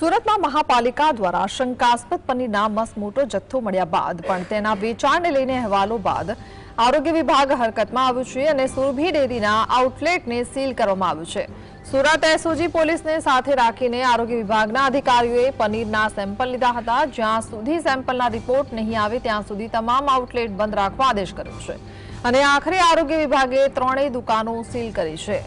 સુરતમાં મહાપાલિકા દ્વારા શંકાસ્પદ પનીરના મસમોટો જથ્થો મળ્યા બાદ પણ તેના વેચાણને લઈને અહેવાલો બાદ આરોગ્ય વિભાગ હરકતમાં આવ્યું છે અને સુરભી ડેરીના આઉટલેટને સીલ કરવામાં આવ્યું છે। સુરત એસઓજી પોલીસને સાથે રાખીને આરોગ્ય વિભાગના અધિકારીઓએ પનીરના સેમ્પલ લીધા હતા। જ્યાં સુધી સેમ્પલના રિપોર્ટ નહીં આવે ત્યાં સુધી તમામ આઉટલેટ બંધ રાખવા આદેશ કર્યો છે અને આખરે આરોગ્ય વિભાગે ત્રણેય દુકાનો સીલ કરી છે।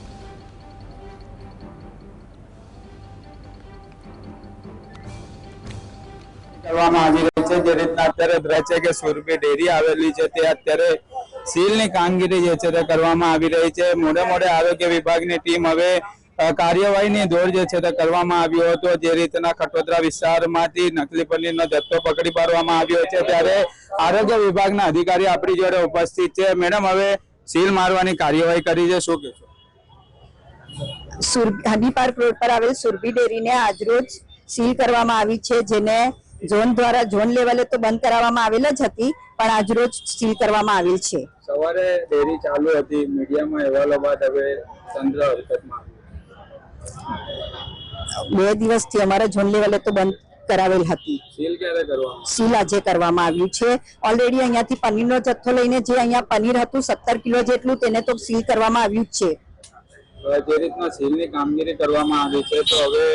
सुरभी डेरी आवेली है अत्यारे सीलनी कामगीरी करवामां आवी रही है। मोडे मोडे आरोग्य विभागनी टीम हवे कार्यवाहीनी दौर करवामां आव्यो हतो। जे रीतना खटोदरा विस्तारमांथी नकली पनीरनो जथ्थो पकड़ी पाडवामां आव्यो छे त्यारे आरोग्य विभागना अधिकारी आपणी जोडे उपस्थित छे। मैडम हवे सील मारवानी कार्यवाही करी छे, शुं कहेशो? हनी पार्क रोड पर आवेल सुरभी डेरी ने आज रोज सील करवामां आवी छे, जेने जोन द्वारा जोन लेवले तो बंद करावामां आवेल ज हती पण आज रोज सील करवामां आवेल छे। सवारे डेरी चालू हती, मीडियामां अहेवालो बाद हवे तंत्र हरकतमां आव्युं। 2 દિવસથી અમારા જોન લેવલે તો બંધ કરાવેલ હતી। सील क्यारे करवामां? सील આજે કરવામાં આવ્યું છે। ઓલરેડી અહીંયાથી પનીરનો જથ્થો લઈને જે અહીંયા પનીર હતું 17 કિલો જેટલું તેને તો સીલ કરવામાં આવ્યું છે। જે રીતના સીલની કામગીરી કરવામાં આવી છે તો હવે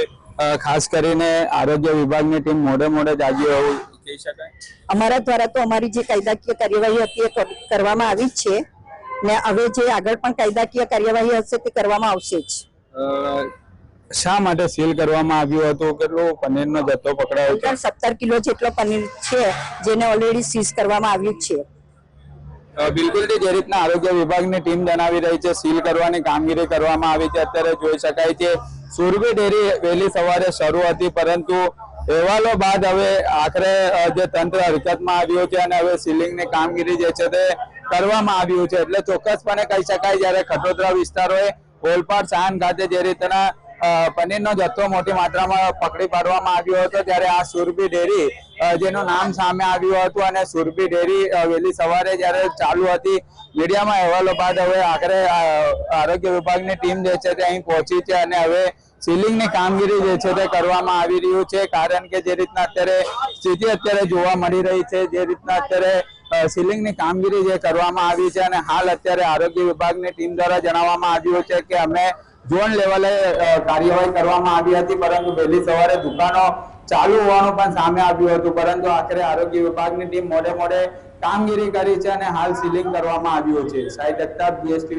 खास करीने आरोग्य विभागनी टीम मोडे मोडे जागी होવું કહી શકાય। અમારા દ્વારા તો અમારી જે કાયદાકીય કાર્યવાહી હતી એ કરવામાં આવી જ છે ને હવે જે આગળ પણ કાયદાકીય કાર્યવાહી હશે તે કરવામાં આવશે જ। શા માટે સીલ કરવામાં આવ્યું હતું? કેટલું પનીરનો જથ્થો પકડાયો છે? 17 કિલો જેટલો પનીર છે જેને ઓલરેડી સીઝ કરવામાં આવ્યું છે। बिल्कुल जे रीतना आरोग्य विभागनी टीम जणावी रही है सील करवानी कामगीरी करवामां आवी छे। अत्यारे जोई शकाय छे सुरभी डेरी वहेली सवारे शरू हती परंतु अहेवालो बाद हवे आखरे जे तंत्र हरकतमां आव्युं छे अने हवे सीलिंगनी कामगीरी जे छे ते करवामां आव्युं छे। એટલે ચોક્કસપણે કહી શકાય જ્યારે ખટોદરા વિસ્તારોએ ઓલપાડ સાયન ખાતે જે રીતના પનીરનો જથ્થો મોટી માત્રામાં પકડી પાડવામાં આવ્યો હતો ત્યારે આ સુરભી ડેરી જેનું નામ સામે આવ્યું હતું અને સુરભી ડેરી વહેલી સવારે જ્યારે ચાલુ હતી મીડિયામાં અહેવાલો બાદ હવે આખરે આરોગ્ય વિભાગની ટીમ જે છે તે અહીં પહોંચી છે અને હવે સીલિંગની કામગીરી જે છે તે કરવામાં આવી રહ્યું છે। કારણ કે જે રીતના અત્યારે સ્થિતિ અત્યારે જોવા મળી રહી છે, જે રીતના અત્યારે सीलिंगनी कामगीरी जे करवामां आवी छे अने हाल अत्यारे आरोग्य विभागनी टीम द्वारा जणाववामां आव्युं छे के अमे जोन लेवले कार्यवाही करवामां आवी हती परंतु वहेली सवारे दुकानो चालू होवानुं पण सामे आव्युं हतुं परंतु आखरे आरोग्य विभागनी टीम मोडे मोडे कामगीरी करी छे अने हाल सीलिंग करवामां आव्युं छे। साहिद दत्ता, BSTV।